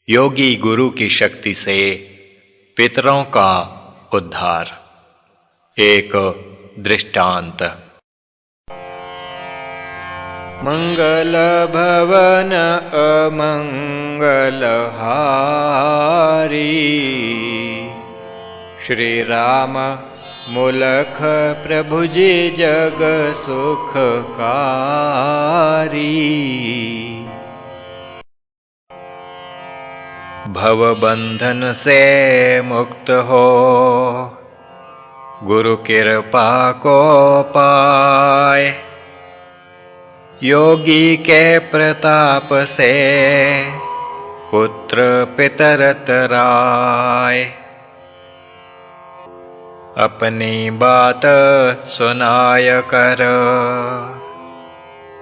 योगी गुरु की शक्ति से पितरों का उद्धार। एक दृष्टांत। मंगल भवन अमंगल हारी, श्री राम मूलख प्रभु जी जग सुखकारी। भव बंधन से मुक्त हो गुरु कृपा को पाए, योगी के प्रताप से पुत्र पितर तराए। अपनी बात सुनाय कर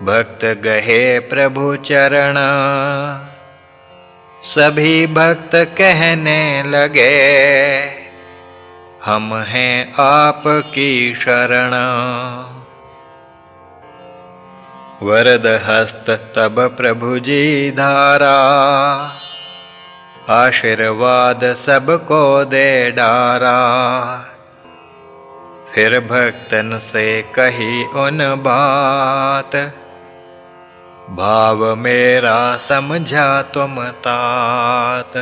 भक्त गहे प्रभु चरण, सभी भक्त कहने लगे हम हैं आपकी शरण। वरद हस्त तब प्रभु जी धारा, आशीर्वाद सबको दे डारा। फिर भक्तन से कही उन बात, भाव मेरा समझा तुम तात।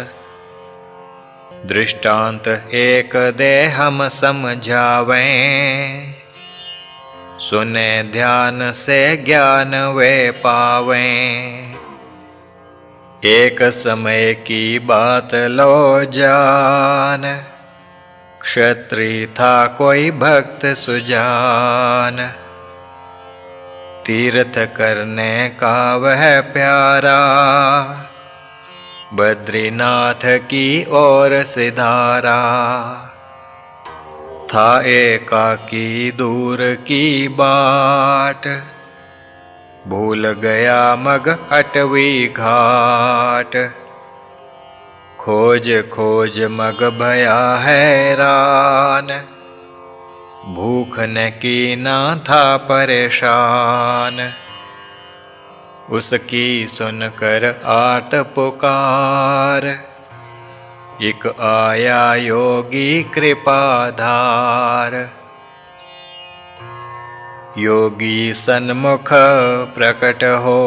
दृष्टांत एक दे हम समझावें, सुने ध्यान से ज्ञान वे पावें। एक समय की बात लो जान, क्षत्रिय था कोई भक्त सुजान। तीर्थ करने का वह प्यारा, बद्रीनाथ की ओर सिधारा। था एकाकी दूर की बाट, भूल गया मग 8वीं घाट। खोज खोज मग भया हैरान, भूख न की ना था परेशान। उसकी सुनकर आर्त पुकार, एक आया योगी कृपाधार। योगी सन्मुख प्रकट हो,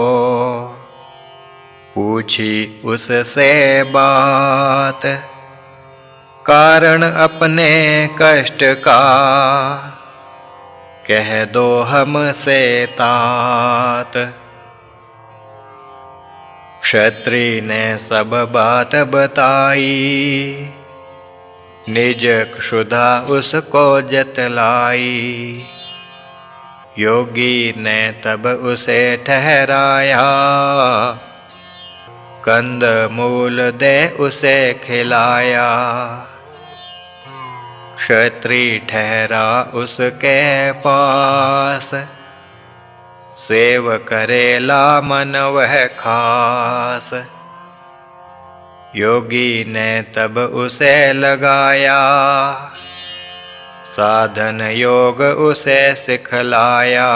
पूछी उससे बात। कारण अपने कष्ट का कह दो हमसे तात। क्षत्रिय ने सब बात बताई, निज क्षुधा उसको जतलाई। योगी ने तब उसे ठहराया, कंद मूल दे उसे खिलाया। क्षत्रिय ठहरा उसके पास, सेव करेला मन वह खास। योगी ने तब उसे लगाया, साधन योग उसे सिखलाया।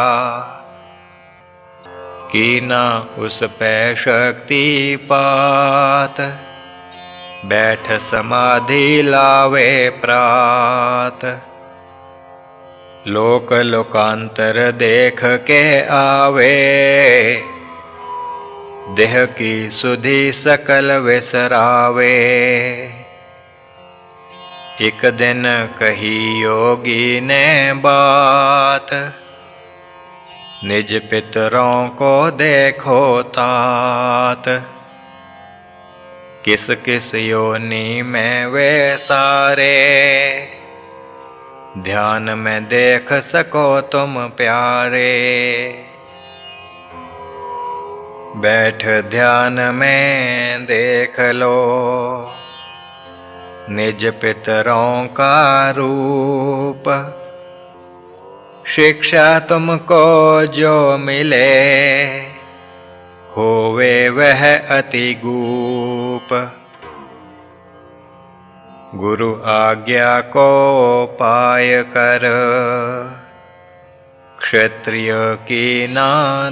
कीना उस पे शक्ति पात, बैठ समाधि लावे प्रात। लोक लोकांतर देख के आवे, देह की सुधि सकल विसरावे। एक दिन कही योगी ने बात, निज पितरों को देखो तात। किस किस योनि में वे सारे, ध्यान में देख सको तुम प्यारे। बैठ ध्यान में देख लो, निज पितरों का रूप। शिक्षा तुमको जो मिले, होवे वह अति गूप। गुरु आज्ञा को पाय कर, क्षत्रिय की ना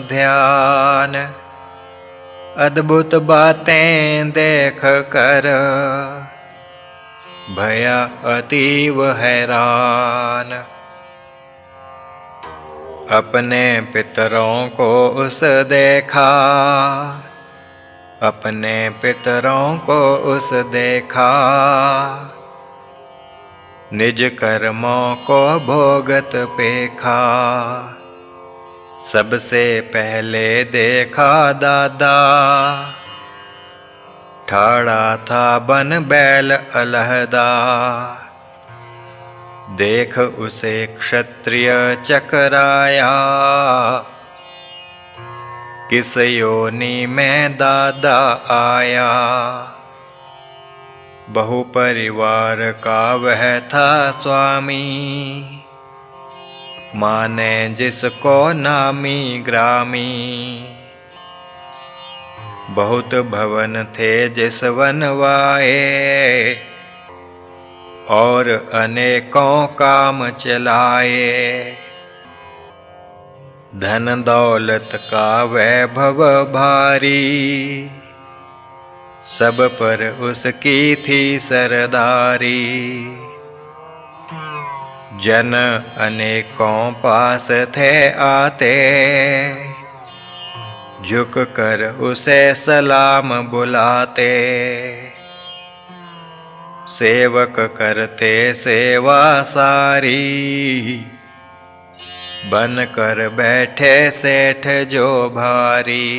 ध्यान। अद्भुत बातें देख कर भया अतीव हैरान। अपने पितरों को उस देखा, अपने पितरों को उस देखा, निज कर्मों को भोगत पेखा। सबसे पहले देखा दादा, ठाड़ा था बन बैल अलहदा। देख उसे क्षत्रिय चकराया, किस योनि में दादा आया। बहु परिवार का वह था स्वामी, माने जिसको नामी ग्रामी। बहुत भवन थे जिस वनवाए, और अनेकों काम चलाए। धन दौलत का वैभव भारी, सब पर उसकी थी सरदारी। जन अनेकों पास थे आते, झुक कर उसे सलाम बुलाते। सेवक करते सेवा सारी, बन कर बैठे सेठ जो भारी।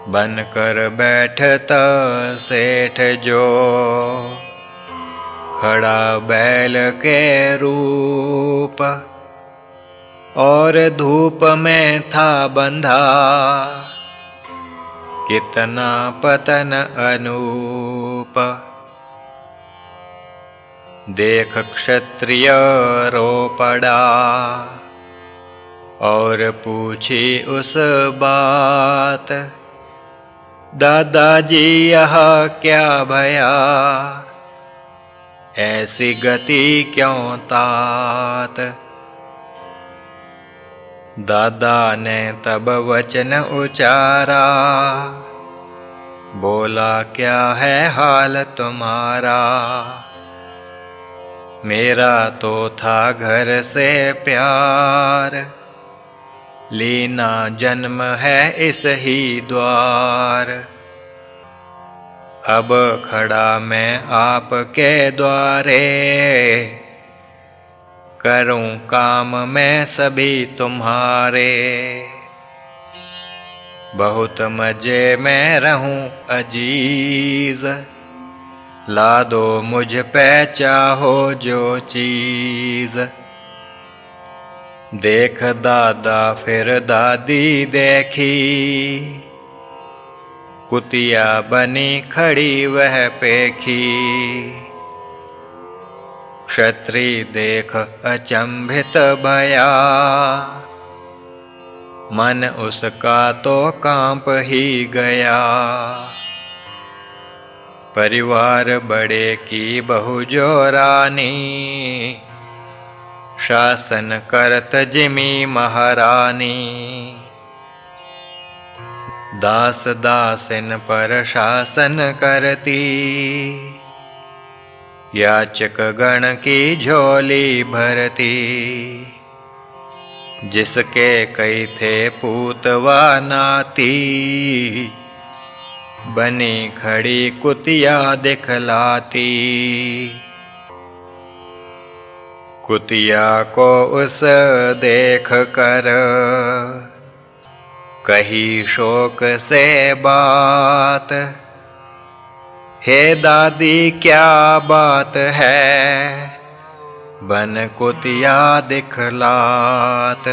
बन कर बैठता सेठ जो, खड़ा बैल के रूप। और धूप में था बंधा, कितना पतन अनूप। देख क्षत्रिय रो पड़ा, और पूछी उस बात। दादाजी यह क्या भया, ऐसी गति क्यों तात। दादा ने तब वचन उचारा, बोला क्या है हाल तुम्हारा। मेरा तो था घर से प्यार, लीना जन्म है इस ही द्वार। अब खड़ा मैं आपके द्वारे, करूं काम मैं सभी तुम्हारे। बहुत मजे में रहूं अजीज, ला दो मुझ पे चाहो जो चीज। देख दादा फिर दादी देखी, कुतिया बनी खड़ी वह पेखी। क्षत्रिय देख अचंभित भया, मन उसका तो कांप ही गया। परिवार बड़े की बहु जो रानी, शासन करत जिमी महारानी। दास दासिन पर शासन करती, याचक गण की झोली भरती। जिसके कई थे पूत व नाती, बनी खड़ी कुतिया दिखलाती। कुतिया को उस देख कर, कही शोक से बात। हे दादी क्या बात है, बन कुतिया दिखलात।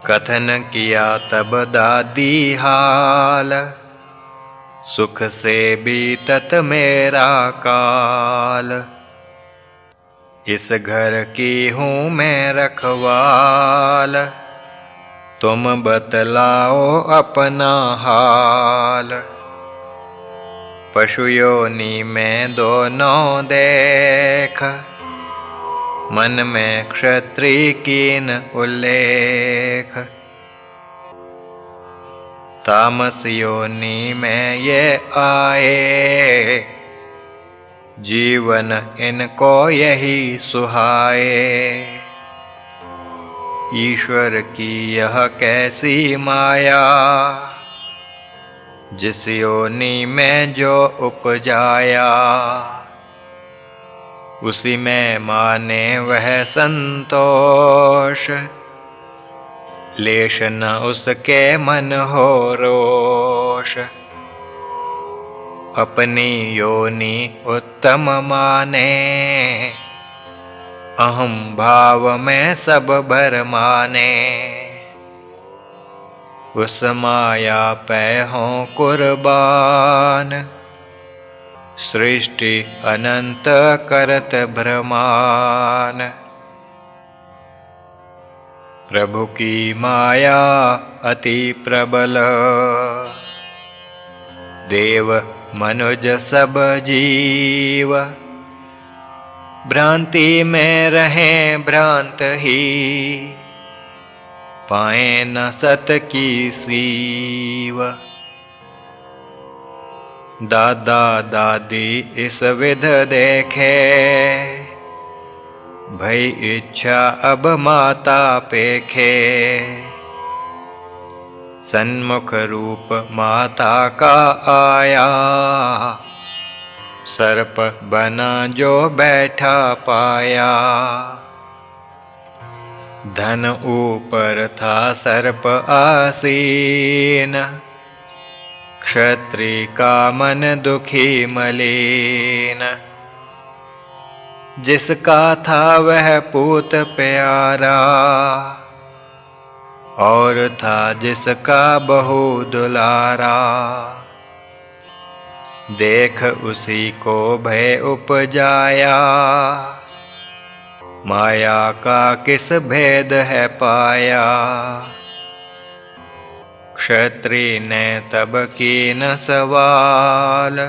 कथन किया तब दादी हाल, सुख से बीतत मेरा काल। इस घर की हूँ मैं रखवाल, तुम बतलाओ अपना हाल। पशु योनि में दोनों देख, मन में क्षत्रिय कीन उल्लेख। तामस योनि में ये आए, जीवन इनको यही सुहाए। ईश्वर की यह कैसी माया, जिस योनि में जो उपजाया, उसी में माने वह संतोष। लेश न उसके मन हो रोष, अपनी योनि उत्तम माने, अहम भाव में सब भर माने। उस माया पे हों कुर्बान, सृष्टि अनंत करत भ्रमान। प्रभु की माया अति प्रबल, देव मनुज सब जीव। भ्रांति में रहें भ्रांत ही, पाए न सत की सीव। दादा दादी इस विध देखे, भई इच्छा अब माता पेखे। सन्मुख रूप माता का आया, सर्प बना जो बैठा पाया। धन ऊपर था सर्प आसीन, क्षत्रिय का मन दुखी मलिन। जिसका था वह पूत प्यारा, और था जिसका बहु दुलारा। देख उसी को भय उपजाया, माया का किस भेद है पाया। क्षत्रिय ने तब कीन सवाल,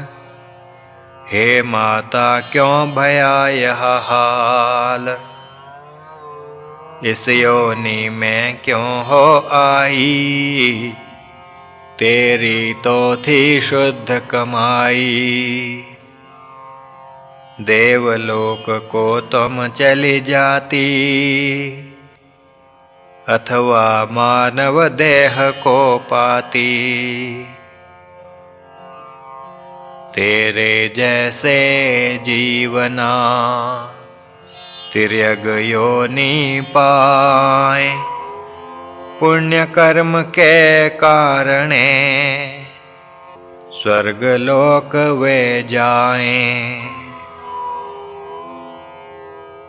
हे माता क्यों भया यह हाल। इस योनि में क्यों हो आई, तेरी तो थी शुद्ध कमाई। देवलोक को तुम चली जाती, अथवा मानव देह को पाती। तेरे जैसे जीवना, तिर्यग योनि पाए। पुण्य कर्म के कारणे, स्वर्ग लोक वे जाएं।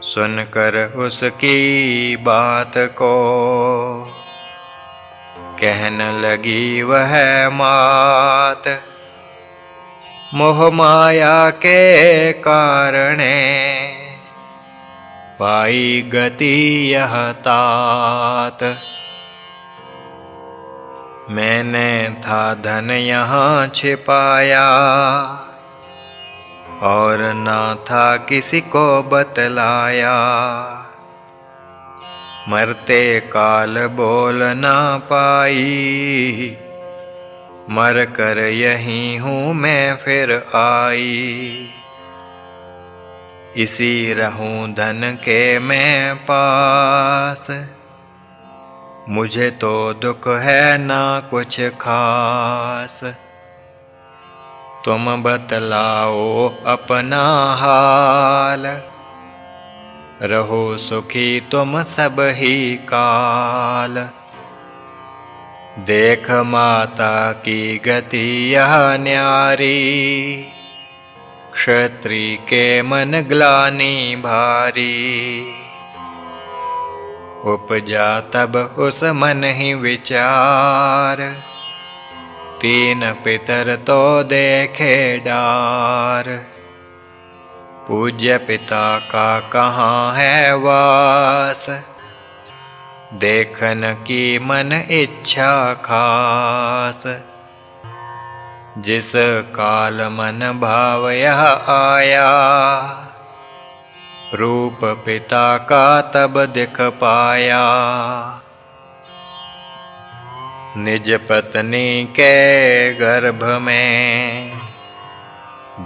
सुनकर उसकी बात को, कहने लगी वह मात। मोह माया के कारणे, पाई गति यह तात। मैंने था धन यहाँ छिपाया, और ना था किसी को बतलाया। मरते काल बोल ना पाई, मर कर यहीं हूँ मैं फिर आई। इसी रहूं धन के मैं पास, मुझे तो दुख है ना कुछ खास। तुम बतलाओ अपना हाल, रहो सुखी तुम सब ही काल। देख माता की गति यह न्यारी, क्षत्रिय के मन ग्लानि भारी। उपजा तब उस मन ही विचार, तीन पितर तो देखे डार। पूज्य पिता का कहाँ है वास, देखन की मन इच्छा खास। जिस काल मन भाव यह आया, रूप पिता का तब दिख पाया। निज पत्नी के गर्भ में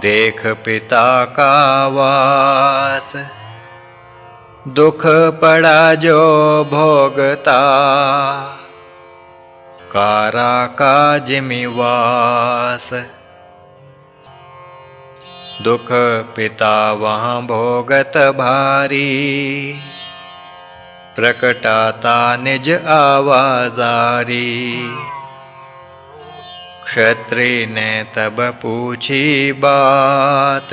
देख पिता का वास, दुख पड़ा जो भोगता कारा का जिमिवास। दुख पिता वहाँ भोगत भारी, प्रकटाता निज आवाजारी। क्षत्रिय ने तब पूछी बात,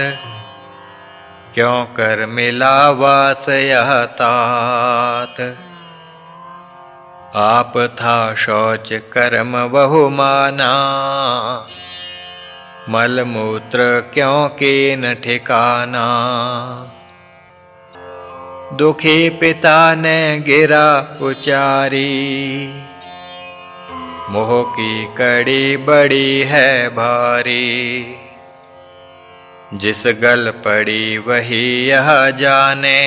क्यों कर मिला वास यह तात। आप था शौच कर्म बहु माना, मल मूत्र क्यों कीन ठिकाना। दुखी पिता ने गिरा उचारी, मोह की कड़ी बड़ी है भारी। जिस गल पड़ी वही यह जाने,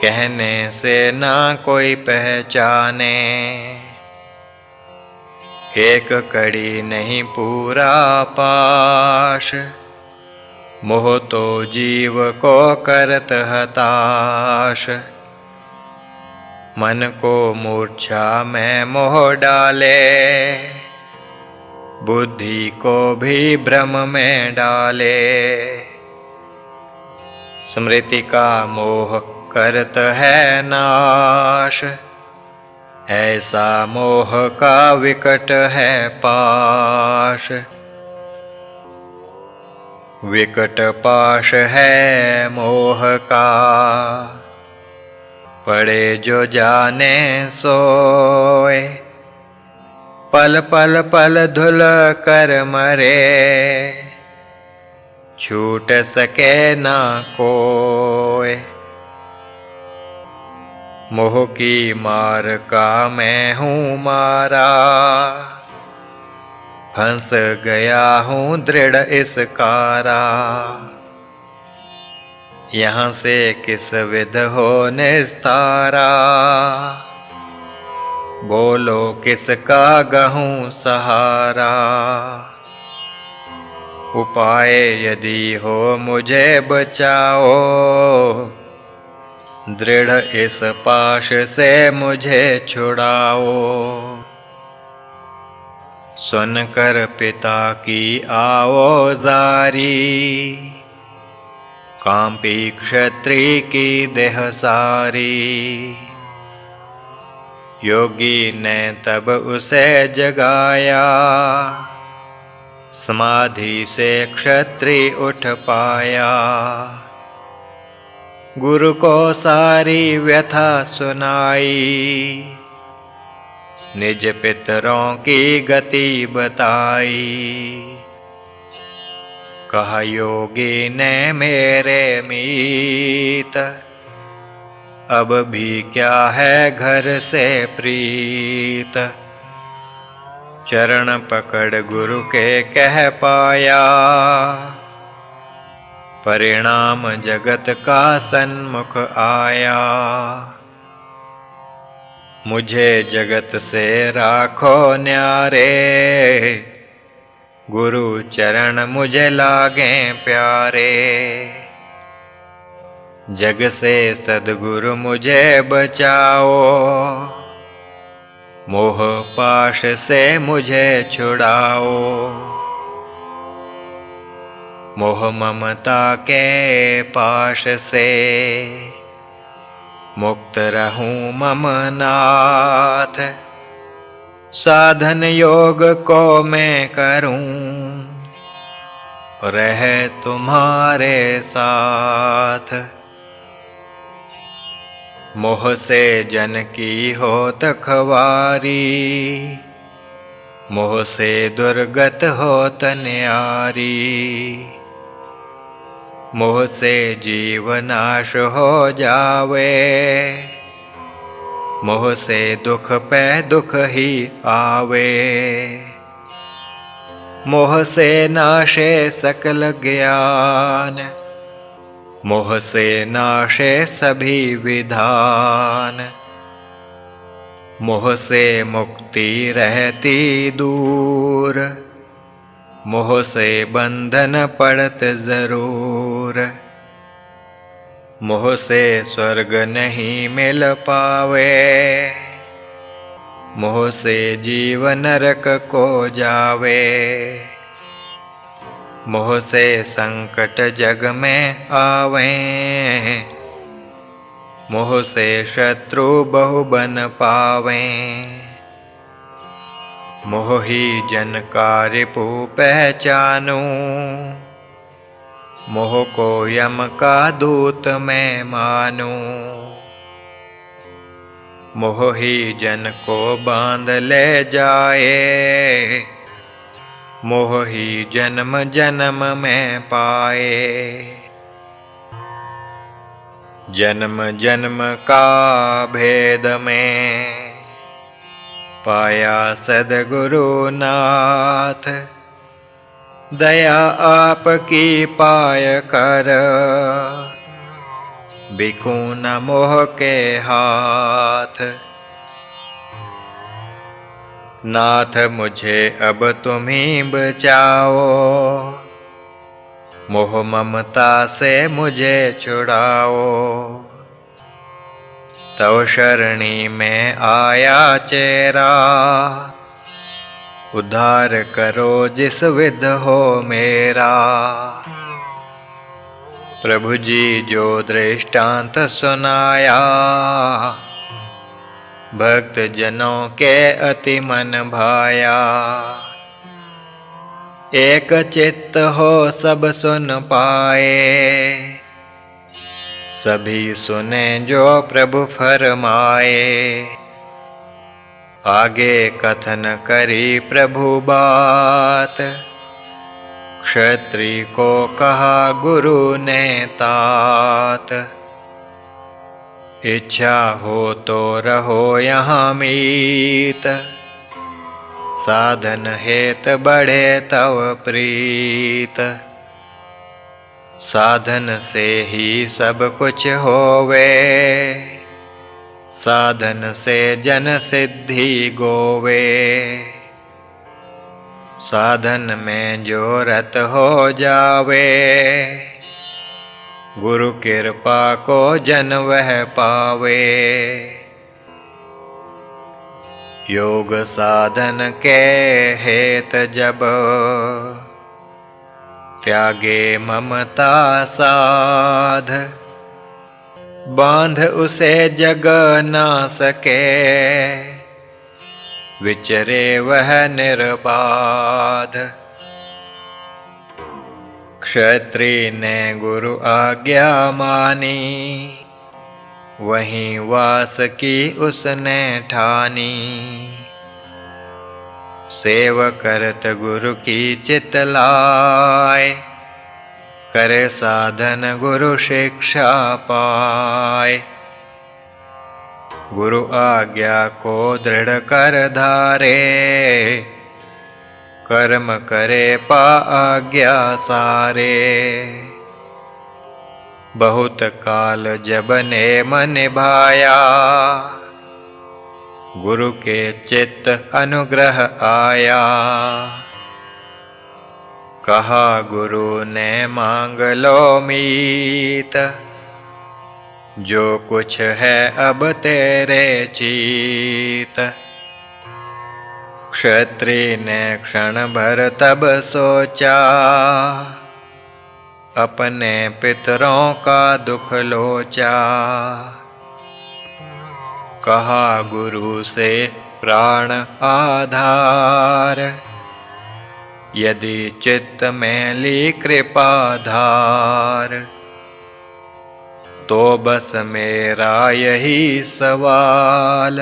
कहने से ना कोई पहचाने। एक कड़ी नहीं पूरा पाश, मोह तो जीव को करत हताश। मन को मूर्छा में मोह डाले, बुद्धि को भी भ्रम में डाले। स्मृति का मोह करत है नाश, ऐसा मोह का विकट है पाश। विकट पाश है मोह का, पड़े जो जाने सोए। पल पल पल धुल कर मरे, छूट सके ना कोय। मोह की मार का मैं हूँ मारा, फंस गया हूँ दृढ़ इस कारा। यहाँ से किस विध हो निस्तारा, बोलो किसका गहूँ सहारा। उपाय यदि हो मुझे बचाओ, दृढ़ इस पाश से मुझे छुड़ाओ। सुनकर पिता की आवाज़ारी, कांपी क्षत्रिय की देह सारी। योगी ने तब उसे जगाया, समाधि से क्षत्रिय उठ पाया। गुरु को सारी व्यथा सुनाई, निज पितरों की गति बताई। कहा योगी ने मेरे मीत, अब भी क्या है घर से प्रीत। चरण पकड़ गुरु के कह पाया, परिणाम जगत का सन्मुख आया। मुझे जगत से राखो न्यारे, गुरु चरण मुझे लागे प्यारे। जग से सद्गुरु मुझे बचाओ, मोह पाश से मुझे छुड़ाओ। मोह ममता के पाश से मुक्त रहूं मम नाथ। साधन योग को मैं करूं, रह तुम्हारे साथ। मोह से जन की होत खवारी, मोह से दुर्गत होत न्यारी। मोह से जीव नाश हो जावे, मोह से दुख पे दुख ही आवे। मोह से नाशे सकल ज्ञान, मोह से नाशे सभी विधान। मोह से मुक्ति रहती दूर, मोह से बंधन पड़त जरूर। मोह से स्वर्ग नहीं मिल पावे, मोह से जीव नरक को जावे। मोह से संकट जग में आवे, मोह से शत्रु बहु बन पावे। मोह ही जन कार्य पू पहचानू, मोह को यम का दूत मैं मानू। मोह ही जन को बांध ले जाए, मोह ही जन्म जन्म में पाए। जन्म जन्म का भेद में पाया सद्गुरु नाथ, दया आपकी पाय कर बिकू न मोह के हाथ। नाथ मुझे अब तुम ही बचाओ, मोह ममता से मुझे छुड़ाओ। तव शरणी में आया चेरा, उद्धार करो जिस विध हो मेरा। प्रभु जी जो दृष्टांत सुनाया, भक्त जनों के अति मन भाया। एक चित्त हो सब सुन पाए, सभी सुने जो प्रभु फरमाए। आगे कथन करी प्रभु बात, क्षत्रिय को कहा गुरु ने तात। इच्छा हो तो रहो यहाँ मीत, साधन हेत बढ़े तव प्रीत। साधन से ही सब कुछ होवे, साधन से जन सिद्धि गोवे। साधन में जो रत हो जावे, गुरु कृपा को जन वह पावे। योग साधन के हेत जब, त्यागे ममता साध। बांध उसे जग ना सके, विचरे वह निर्बाध। क्षत्रिय ने गुरु आज्ञा मानी, वहीं वास की उसने ठानी। सेव करत गुरु की चित लाय, करे साधन गुरु शिक्षा पाए। गुरु आज्ञा को दृढ़ कर धारे, कर्म करे पा आज्ञा सारे। बहुत काल जब ने मन निभाया, गुरु के चित्त अनुग्रह आया। कहा गुरु ने मांग लो मीत, जो कुछ है अब तेरे चीत। क्षत्रिय ने क्षण भर तब सोचा, अपने पितरों का दुख लोचा। कहा गुरु से प्राण आधार, यदि चित्त में ली कृपा धार। तो बस मेरा यही सवाल,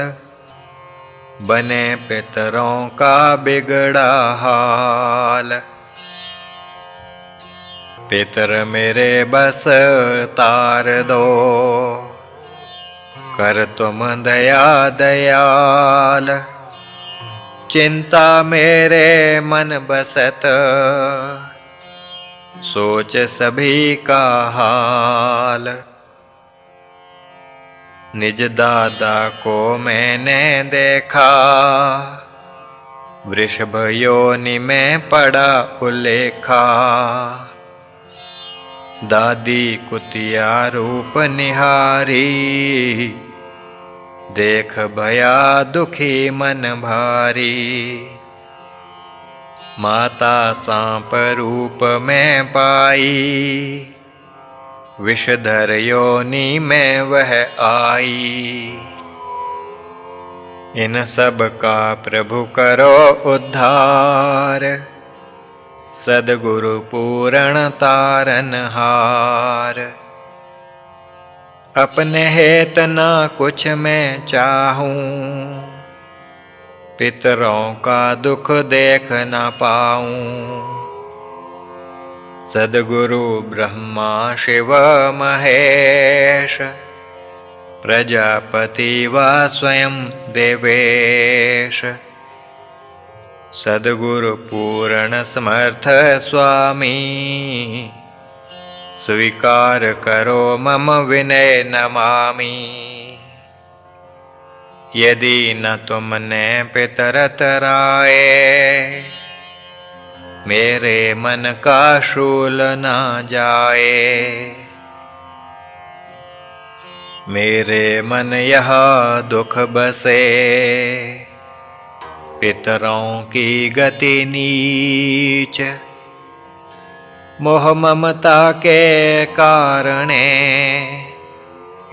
बने पितरों का बिगड़ा हाल। पितर मेरे बस तार दो, कर तुम दया दयाल। चिंता मेरे मन बसत, सोच सभी का हाल। निज दादा को मैंने देखा, वृषभ योनि में पड़ा उल्लेखा। दादी कुतिया रूप निहारी, देख भया दुखी मन भारी। माता सांप रूप में पाई, विषधर योनि में वह आई। इन सब का प्रभु करो उद्धार, सद्गुरु पूरण तारनहार। अपने हेत ना कुछ मैं चाहूं, पितरों का दुख देख न पाऊं। सद्गुरु ब्रह्मा शिव महेश, प्रजापति व स्वयं देवेश। सद्गुरु पूर्ण समर्थ स्वामी, स्वीकार करो मम विनय नमामि। यदि न तुमने पितरतराए, मेरे मन का शूल न जाए। मेरे मन यह दुख बसे, पितरों की गति नीच। मोह ममता के कारणे,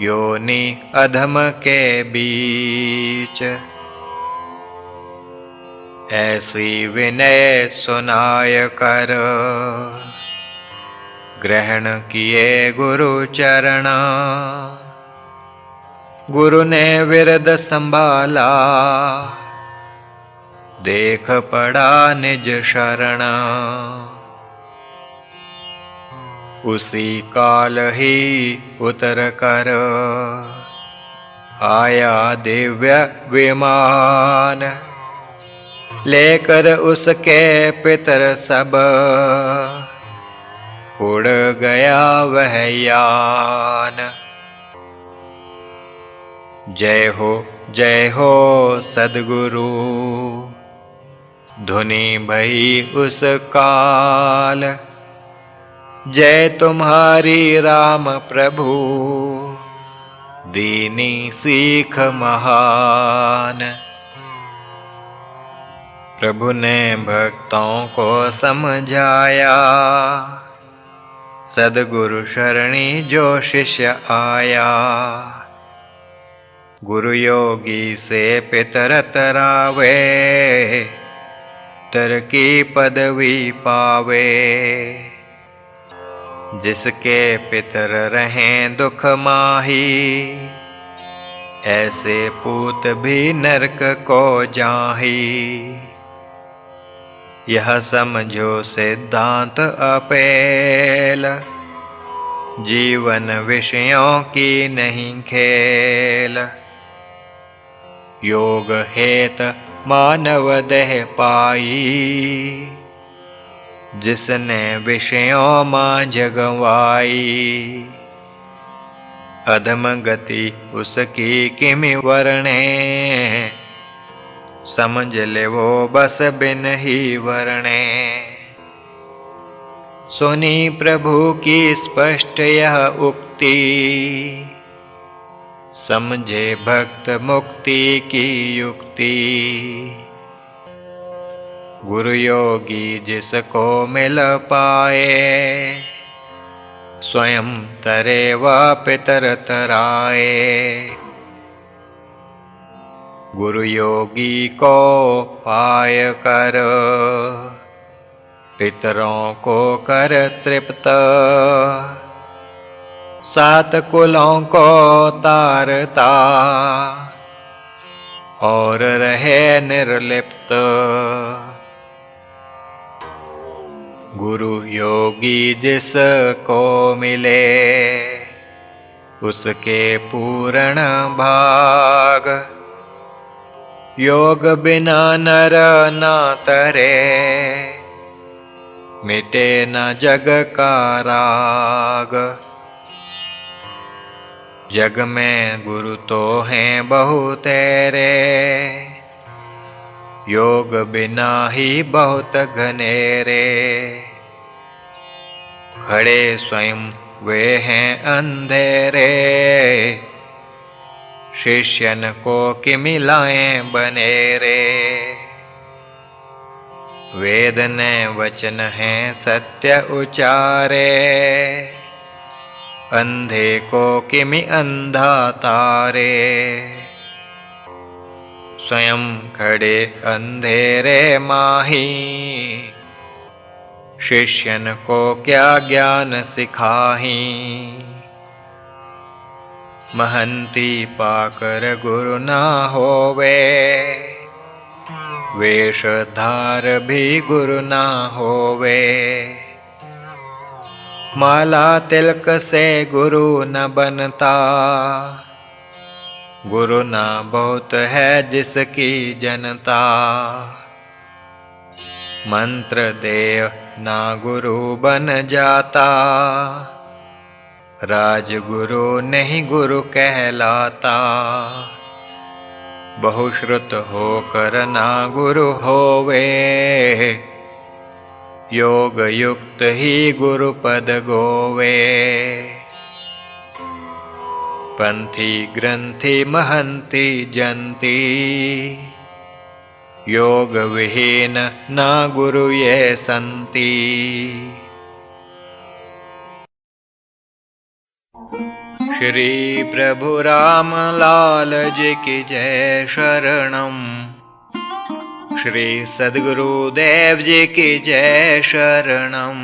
योनि अधम के बीच। ऐसी विनय सुनाय कर, ग्रहण किए गुरु चरण। गुरु ने विरद संभाला, देख पड़ा निज शरण। उसी काल ही उतर कर, आया दिव्य विमान। लेकर उसके पितर सब, उड़ गया वह यान। जय हो सद्गुरु, धुनि भई उस काल। जय तुम्हारी राम प्रभु, दीनी सीख महान। प्रभु ने भक्तों को समझाया, सद्गुरु शरणी जो शिष्य आया। गुरु योगी से पितर तरावे, तर की पदवी पावे। जिसके पितर रहें दुख माही, ऐसे पूत भी नरक को जाही। यह समझो सिद्धांत अपेल, जीवन विषयों की नहीं खेल। योग हेत मानव देह पाई, जिसने विषयों मां जगवाई। अधम गति उसकी किमि वर्णे, समझ ले वो बस बिन ही वर्णे। सुनी प्रभु की स्पष्ट यह उक्ति, समझे भक्त मुक्ति की युक्ति। गुरु योगी जिसको मिल पाए, स्वयं तरे व पितर तराए। गुरु योगी को पाय कर, पितरों को कर तृप्त। सात कुलों को तारता, और रहे निर्लिप्त। गुरु योगी जिसको मिले, उसके पूर्ण भाग। योग बिना नर ना तरे, मिटे न जग का राग। जग में गुरु तो हैं बहुत तेरे, योग बिना ही बहुत घनेरे। खड़े स्वयं वे हैं अंधेरे, शिष्यन को कि मिलाएं बनेरे। वेद ने वचन हैं सत्य उचारे, अंधे को किमि अंधा तारे। स्वयं खड़े अंधेरे माही, शिष्यन को क्या ज्ञान सिखाही। महंती पाकर गुरु ना होवे, वेशधार भी गुरु ना होवे। माला तिलक से गुरु न बनता, गुरु ना बहुत है जिसकी जनता। मंत्र देव ना गुरु बन जाता, राजगुरु नहीं गुरु कहलाता। बहुश्रुत होकर ना गुरु होवे, योग युक्त ही गुरु पद गोवे। पंथी ग्रंथि महंती जंती, योग विहीन ना गुरु ये संती। श्री प्रभु राम लाल जी की जय शरणम। श्री सद्गुरुदेव जी की जय शरणम।